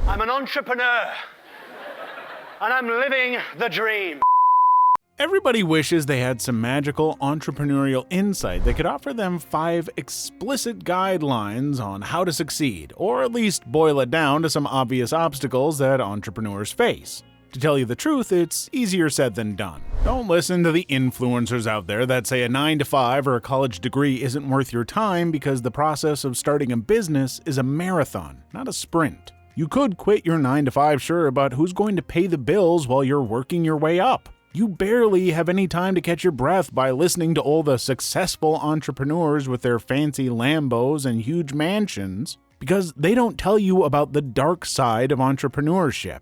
I'm an entrepreneur, and I'm living the dream. Everybody wishes they had some magical entrepreneurial insight that could offer them 5 explicit guidelines on how to succeed, or at least boil it down to some obvious obstacles that entrepreneurs face. To tell you the truth, it's easier said than done. Don't listen to the influencers out there that say a 9-to-5 or a college degree isn't worth your time, because the process of starting a business is a marathon, not a sprint. You could quit your 9-to-5, sure, but who's going to pay the bills while you're working your way up? You barely have any time to catch your breath by listening to all the successful entrepreneurs with their fancy Lambos and huge mansions, because they don't tell you about the dark side of entrepreneurship.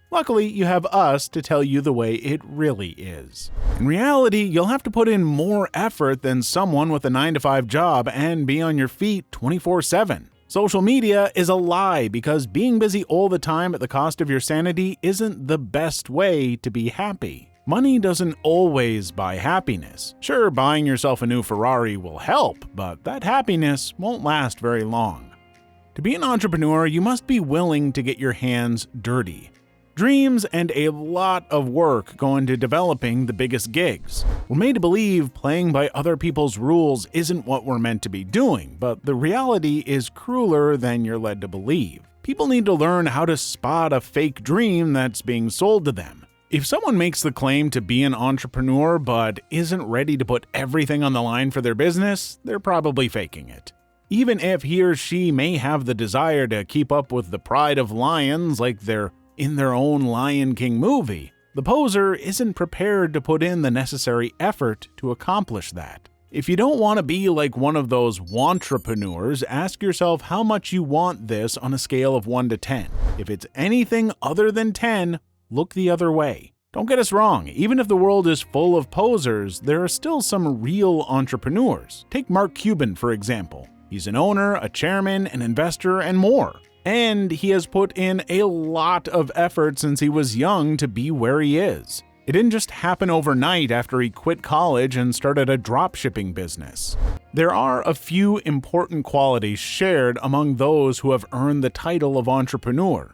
Luckily, you have us to tell you the way it really is. In reality, you'll have to put in more effort than someone with a 9-to-5 job and be on your feet 24/7. Social media is a lie, because being busy all the time at the cost of your sanity isn't the best way to be happy. Money doesn't always buy happiness. Sure, buying yourself a new Ferrari will help, but that happiness won't last very long. To be an entrepreneur, you must be willing to get your hands dirty. Dreams and a lot of work go into developing the biggest gigs. We're made to believe playing by other people's rules isn't what we're meant to be doing, but the reality is crueler than you're led to believe. People need to learn how to spot a fake dream that's being sold to them. If someone makes the claim to be an entrepreneur but isn't ready to put everything on the line for their business, they're probably faking it. Even if he or she may have the desire to keep up with the pride of lions like they're in their own Lion King movie, the poser isn't prepared to put in the necessary effort to accomplish that. If you don't want to be like one of those wantrepreneurs, ask yourself how much you want this on a scale of 1 to 10. If it's anything other than 10, look the other way. Don't get us wrong, even if the world is full of posers, there are still some real entrepreneurs. Take Mark Cuban, for example. He's an owner, a chairman, an investor, and more. And he has put in a lot of effort since he was young to be where he is. It didn't just happen overnight after he quit college and started a dropshipping business. There are a few important qualities shared among those who have earned the title of entrepreneur.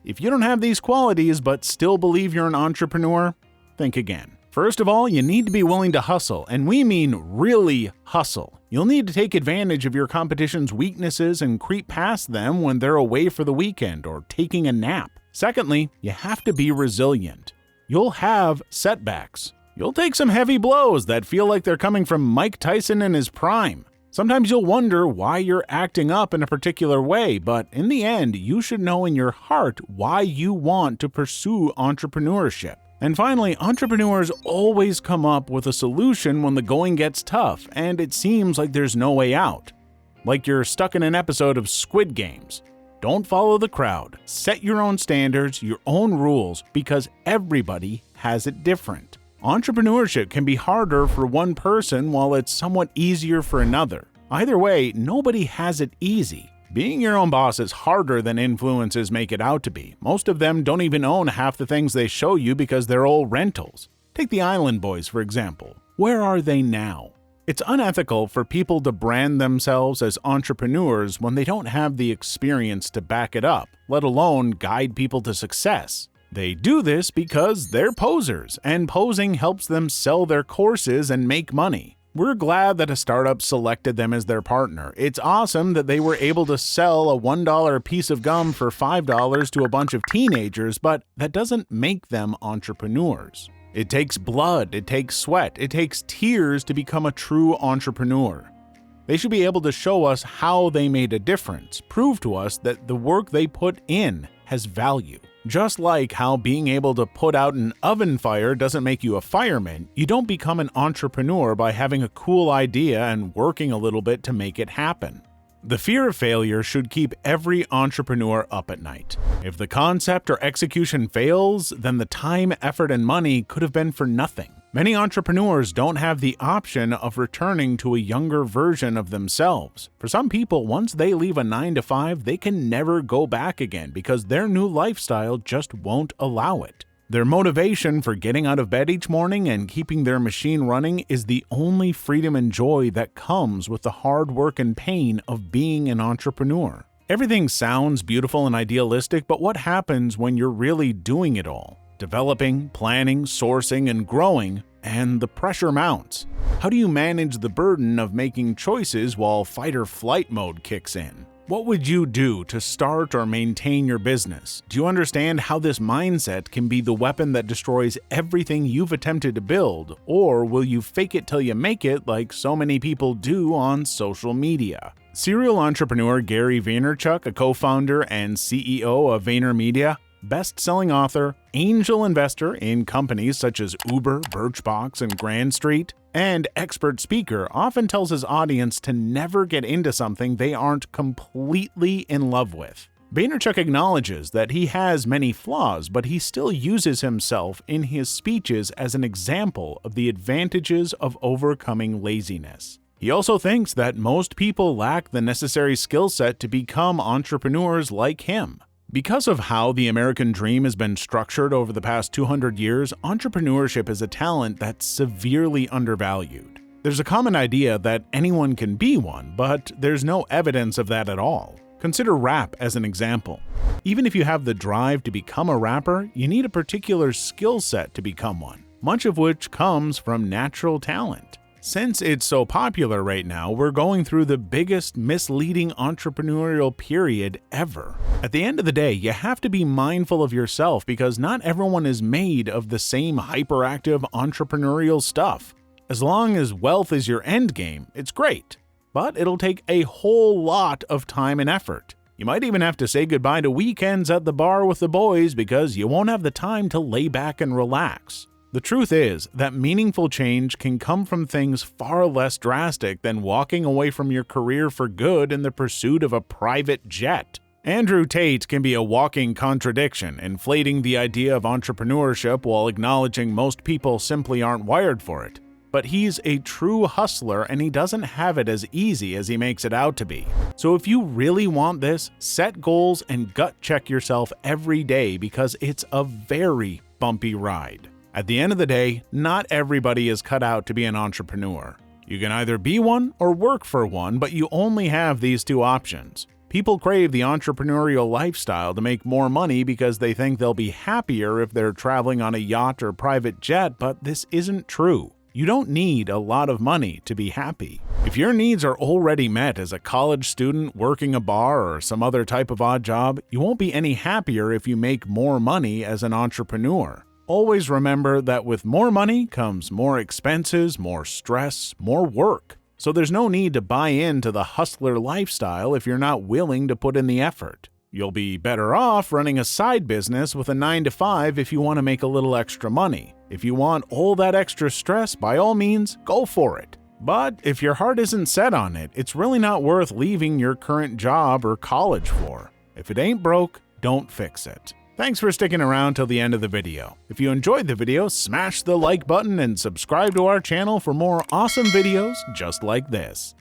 If you don't have these qualities but still believe you're an entrepreneur, think again. First of all, you need to be willing to hustle, and we mean really hustle. You'll need to take advantage of your competition's weaknesses and creep past them when they're away for the weekend or taking a nap. Secondly, you have to be resilient. You'll have setbacks. You'll take some heavy blows that feel like they're coming from Mike Tyson in his prime. Sometimes you'll wonder why you're acting up in a particular way, but in the end, you should know in your heart why you want to pursue entrepreneurship. And finally, entrepreneurs always come up with a solution when the going gets tough and it seems like there's no way out. Like you're stuck in an episode of Squid Games. Don't follow the crowd. Set your own standards, your own rules, because everybody has it different. Entrepreneurship can be harder for one person while it's somewhat easier for another. Either way, nobody has it easy. Being your own boss is harder than influencers make it out to be. Most of them don't even own half the things they show you because they're all rentals. Take the Island Boys, for example. Where are they now? It's unethical for people to brand themselves as entrepreneurs when they don't have the experience to back it up, let alone guide people to success. They do this because they're posers, and posing helps them sell their courses and make money. We're glad that a startup selected them as their partner. It's awesome that they were able to sell a $1 piece of gum for $5 to a bunch of teenagers, but that doesn't make them entrepreneurs. It takes blood, it takes sweat, it takes tears to become a true entrepreneur. They should be able to show us how they made a difference, prove to us that the work they put in has value. Just like how being able to put out an oven fire doesn't make you a fireman, you don't become an entrepreneur by having a cool idea and working a little bit to make it happen. The fear of failure should keep every entrepreneur up at night. If the concept or execution fails, then the time, effort, and money could have been for nothing. Many entrepreneurs don't have the option of returning to a younger version of themselves. For some people, once they leave a 9-to-5, they can never go back again because their new lifestyle just won't allow it. Their motivation for getting out of bed each morning and keeping their machine running is the only freedom and joy that comes with the hard work and pain of being an entrepreneur. Everything sounds beautiful and idealistic, but what happens when you're really doing it all? Developing, planning, sourcing, and growing, and the pressure mounts. How do you manage the burden of making choices while fight-or-flight mode kicks in? What would you do to start or maintain your business? Do you understand how this mindset can be the weapon that destroys everything you've attempted to build, or will you fake it till you make it like so many people do on social media? Serial entrepreneur Gary Vaynerchuk, a co-founder and CEO of VaynerMedia, best-selling author, angel investor in companies such as Uber, Birchbox, and Grand Street, and expert speaker, often tells his audience to never get into something they aren't completely in love with. Vaynerchuk acknowledges that he has many flaws, but he still uses himself in his speeches as an example of the advantages of overcoming laziness. He also thinks that most people lack the necessary skill set to become entrepreneurs like him. Because of how the American dream has been structured over the past 200 years, entrepreneurship is a talent that's severely undervalued. There's a common idea that anyone can be one, but there's no evidence of that at all. Consider rap as an example. Even if you have the drive to become a rapper, you need a particular skill set to become one, much of which comes from natural talent. Since it's so popular right now, we're going through the biggest misleading entrepreneurial period ever. At the end of the day, you have to be mindful of yourself because not everyone is made of the same hyperactive entrepreneurial stuff. As long as wealth is your end game, it's great, but it'll take a whole lot of time and effort. You might even have to say goodbye to weekends at the bar with the boys because you won't have the time to lay back and relax. The truth is that meaningful change can come from things far less drastic than walking away from your career for good in the pursuit of a private jet. Andrew Tate can be a walking contradiction, inflating the idea of entrepreneurship while acknowledging most people simply aren't wired for it. But he's a true hustler and he doesn't have it as easy as he makes it out to be. So if you really want this, set goals and gut check yourself every day because it's a very bumpy ride. At the end of the day, not everybody is cut out to be an entrepreneur. You can either be one or work for one, but you only have these two options. People crave the entrepreneurial lifestyle to make more money because they think they'll be happier if they're traveling on a yacht or private jet, but this isn't true. You don't need a lot of money to be happy. If your needs are already met as a college student working a bar or some other type of odd job, you won't be any happier if you make more money as an entrepreneur. Always remember that with more money comes more expenses, more stress, more work. So there's no need to buy into the hustler lifestyle if you're not willing to put in the effort. You'll be better off running a side business with a 9-to-5 if you want to make a little extra money. If you want all that extra stress, by all means, go for it. But if your heart isn't set on it, it's really not worth leaving your current job or college for. If it ain't broke, don't fix it. Thanks for sticking around till the end of the video. If you enjoyed the video, smash the like button and subscribe to our channel for more awesome videos just like this.